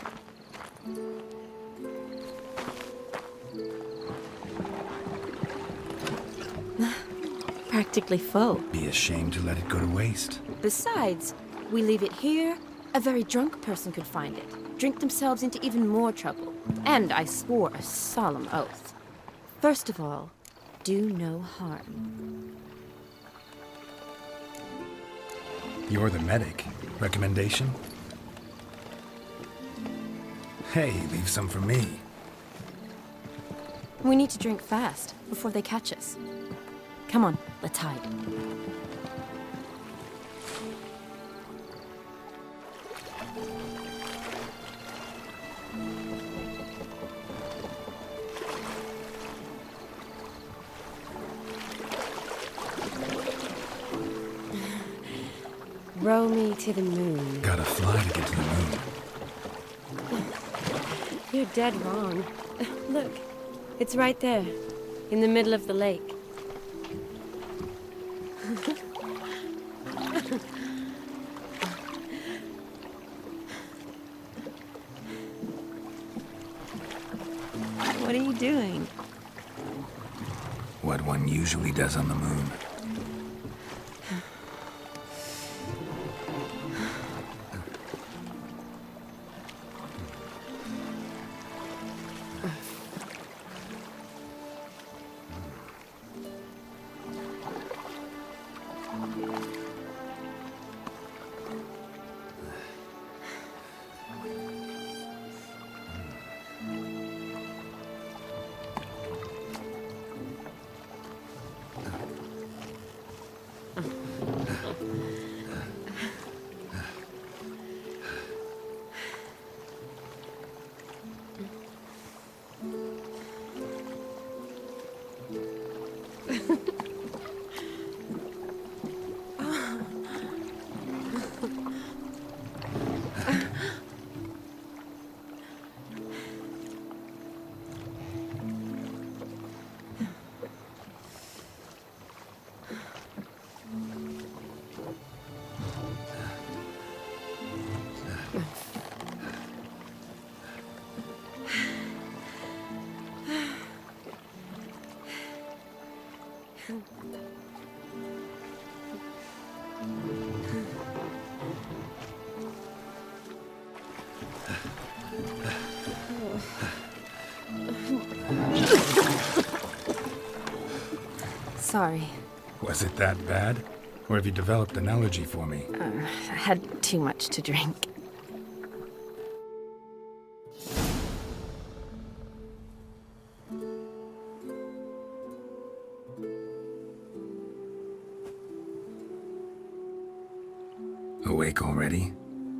Practically full.
Be ashamed to let it go to waste.
Besides, we leave it here, a very drunk person could find it, drink themselves into even more trouble. And I swore a solemn oath. First of all, do no harm.
You're the medic. Recommendation? Hey, leave some for me.
We need to drink fast, before they catch us. Come on, let's hide. Row me to the moon.
Gotta fly to get to the moon.
You're dead wrong. Look, it's right there, in the middle of the lake. What are you doing?
What one usually does on the moon.
Sorry.
Was it that bad? Or have you developed an allergy for me?
I had too much to drink.
Awake already?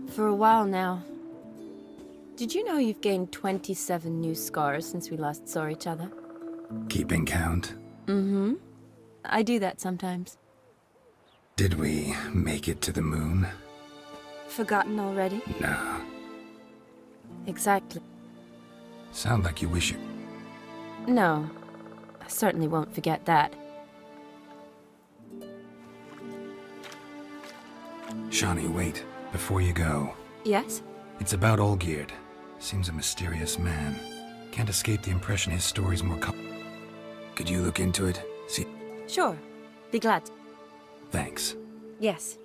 For a while now. Did you know you've gained 27 new scars since we last saw each other?
Keeping count?
Mm-hmm. I do that sometimes.
Did we make it to the moon?
Forgotten already?
No.
Exactly.
Sound like you wish you...
No. I certainly won't forget that.
Shani, wait. Before you go.
Yes?
It's about Olgierd. Seems a mysterious man. Can't escape the impression his story's more Could you look into it? See?
Sure. Be glad to.
Thanks.
Yes.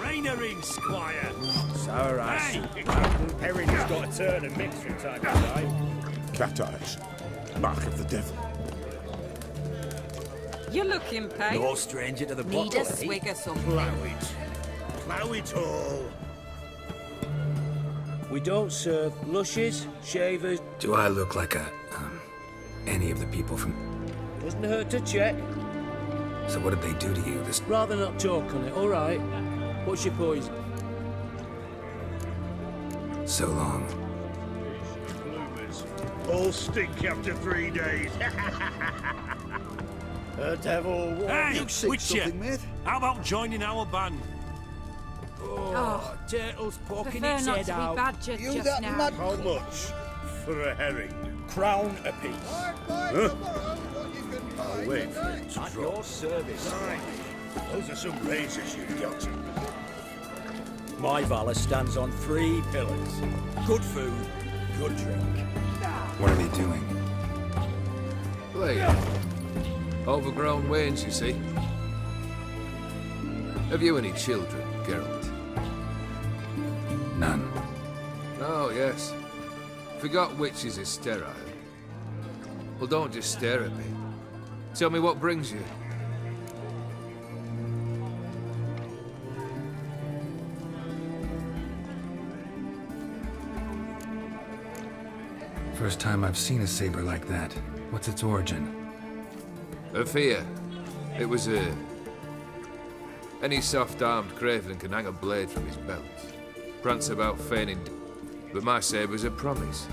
Rainering, Squire!
So
Hey!
Herring's got a turn and mix from time to time.
Cat eyes. Mark of the devil.
You look in pain.
No stranger to the
Need
bottle,
a swig of something.
Plough it. Plough it all.
We don't serve lushes, shavers.
Do I look like any of the people from...
Doesn't hurt to check.
So what did they do to you this...
Rather not talk on it, all right? What's your poison?
So long.
All stink after 3 days.
The devil.
Hey, Witcher! How about joining our band?
Oh, turtle's poking
Prefer
its
not
head
to be
out.
badgered just now.
How much for a herring?
Crown apiece.
Huh? I'll wait for it to
At
drop.
your service.
Those are some razors you've got.
My valor stands on 3 pillars. Good food, good drink.
What are they doing?
Playing. Overgrown wains, you see. Have you any children, Geralt?
None.
Oh, yes. Forgot witches are sterile. Well, don't just stare at me. Tell me what brings you.
First time I've seen a saber like that. What's its origin?
A fear. It was a... Any soft-armed craven can hang a blade from his belt. Prance about feigning... But my saber's a promise.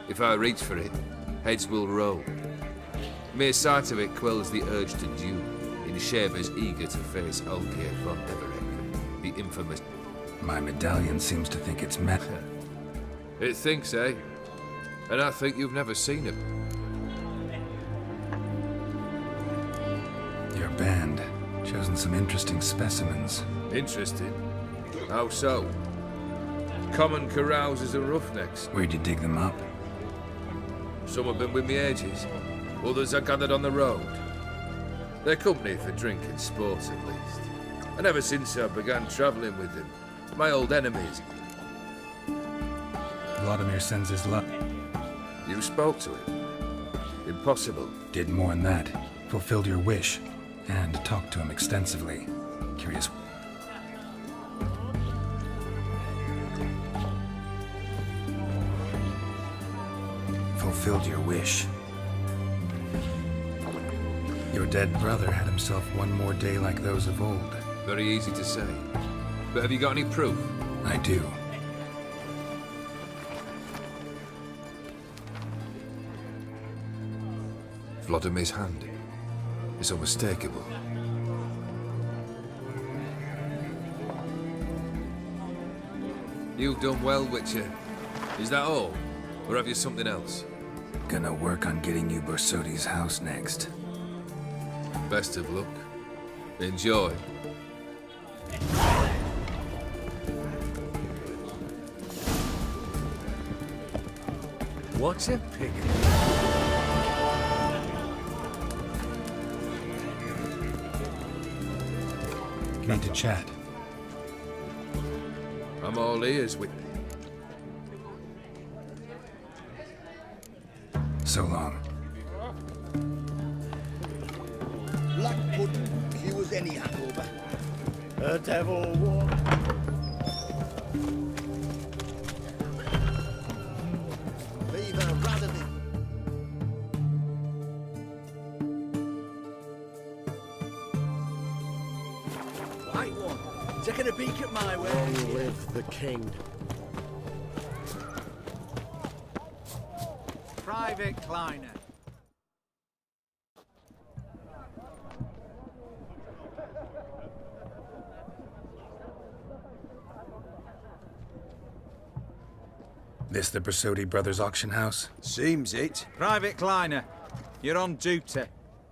If I reach for it, heads will roll. Mere sight of it quells the urge to duel, in shavers eager to face Olgierd von Everett, the infamous...
My medallion seems to think it's meta.
It thinks, eh? And I think you've never seen it.
Your band. Chosen some interesting specimens.
Interesting? How so? Common carousers and roughnecks.
Where'd you dig them up?
Some have been with me ages. Others I gathered on the road. They're company for drink and sport, at least. And ever since I began travelling with them, my old enemies...
Vladimir sends his love.
You spoke to him? Impossible.
Did more than that. Fulfilled your wish. And talked to him extensively. Curious. Fulfilled your wish. Your dead brother had himself one more day like those of old.
Very easy to say. But have you got any proof?
I do.
Vladimir's hand. It's unmistakable. You've done well, Witcher. Is that all? Or have you something else?
Gonna work on getting you Borsodi's house next.
Best of luck. Enjoy.
What's a pig?
Need to chat.
I'm all ears,
So long.
Black pudding cures any hangover. A devil walk. Viva Radovid. White one, taking a peek at my way. Long live the king.
Private Kleiner.
This the Borsodi Brothers auction house?
Seems it.
Private Kleiner, you're on duty.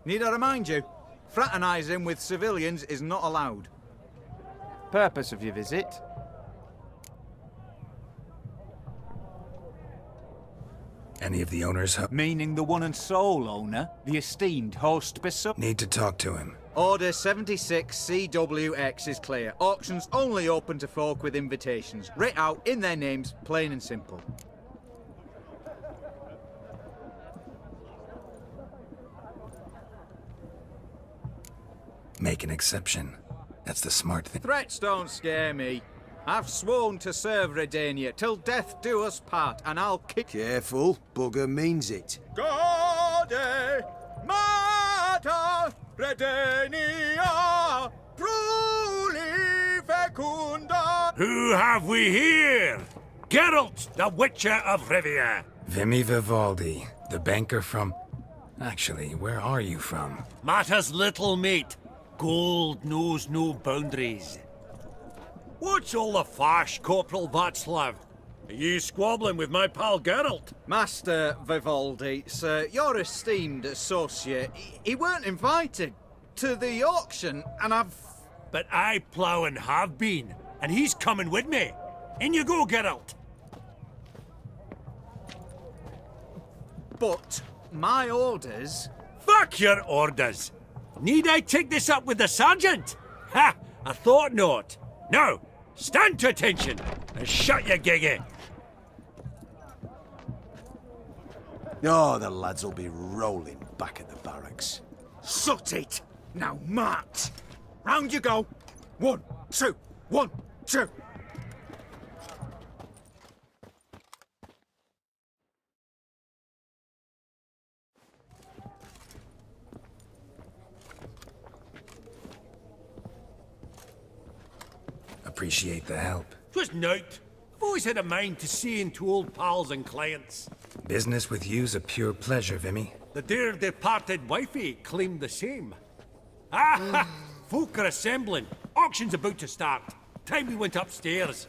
Need I remind you? Fraternising with civilians is not allowed. Purpose of your visit?
Any of the owners
Meaning the one and sole owner, the esteemed host Borsodi.
Need to talk to him.
Order 76 CWX is clear. Auctions only open to folk with invitations. Writ out in their names, plain and simple.
Make an exception. That's the smart thing.
Threats don't scare me. I've sworn to serve Redania till death do us part, and I'll kick...
Careful, bugger means it.
Gaude Mater Redania Pruli Fecunda.
Who have we here? Geralt, the Witcher of Rivia.
Vimy Vivaldi, the banker from... Actually, where are you from?
Matters little, mate. Gold knows no boundaries. What's all the fash, Corporal Václav? Are you squabbling with my pal Geralt?
Master Vivaldi, sir, your esteemed associate, he weren't invited to the auction, and I've...
But I plough and have been, and he's coming with me. In you go, Geralt.
But my orders...
Fuck your orders. Need I take this up with the sergeant? Ha! I thought not. Now, stand to attention. And shut your giggy!
Oh, the lads will be rolling back at the barracks.
Sut it! Now march! Round you go! 1, 2, 1, 2!
Appreciate the help.
'Twas nowt. I've always had a mind to see into old pals and clients.
Business with you's a pure pleasure, Vimy.
The dear departed wifey claimed the same. Ah! Folk are assembling. Auction's about to start. Time we went upstairs.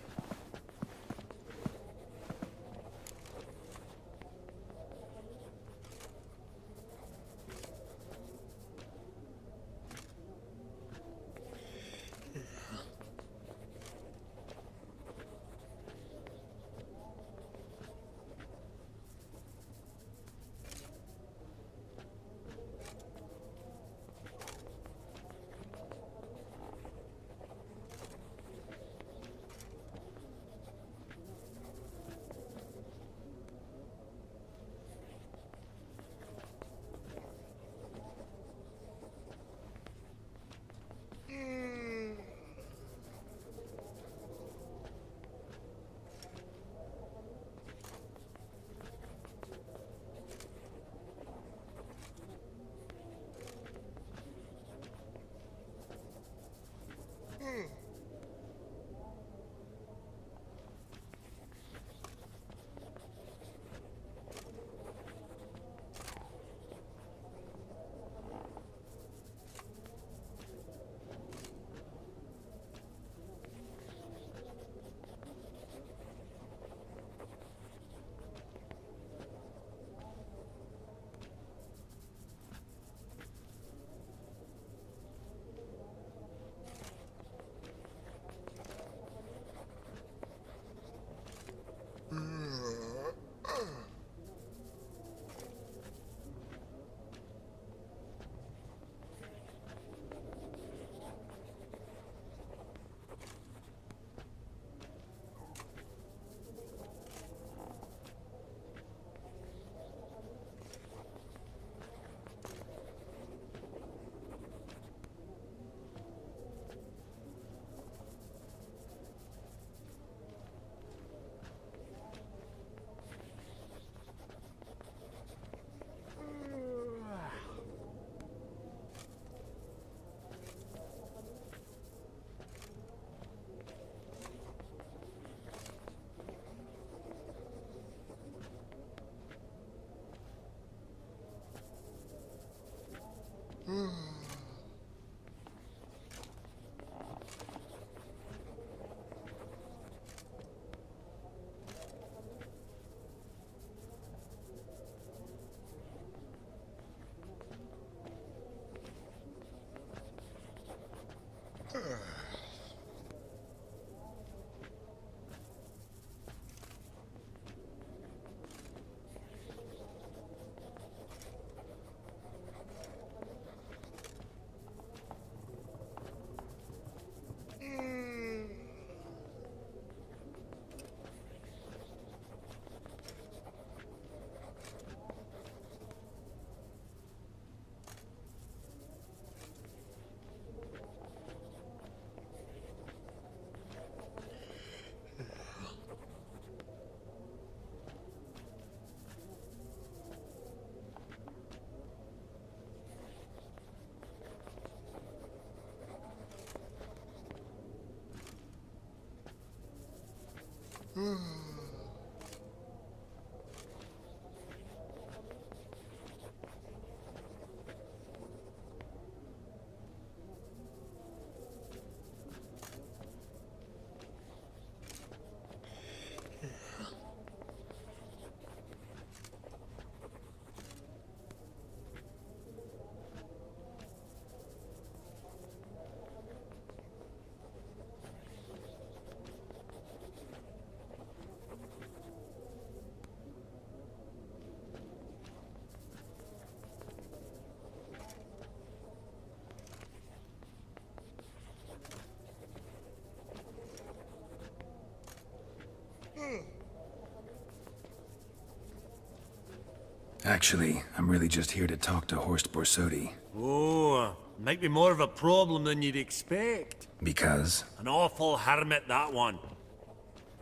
Actually, I'm really just here to talk to Horst Borsodi.
Oh, might be more of a problem than you'd expect.
Because?
An awful hermit, that one.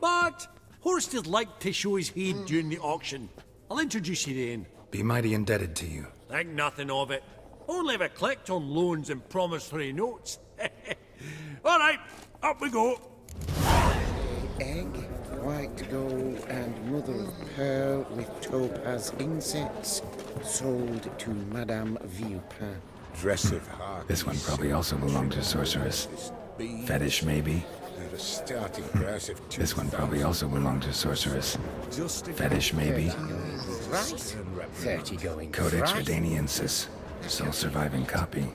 But Horst would like to show his head during the auction. I'll introduce you then.
Be mighty indebted to you.
Think nothing of it. Only ever collect on loans and promissory notes. All right, up we go.
Egg, white gold, and mother of pearl with topaz insets, sold to Madame Villepin.
Dress of heart.
This one probably also belonged to Sorceress. Fetish, maybe?
At a starting price of 2,000.
This one probably also belonged to Sorceress. Fetish, maybe?
Right. 30 going.
Codex
right.
Verdaniensis. Sole surviving copy.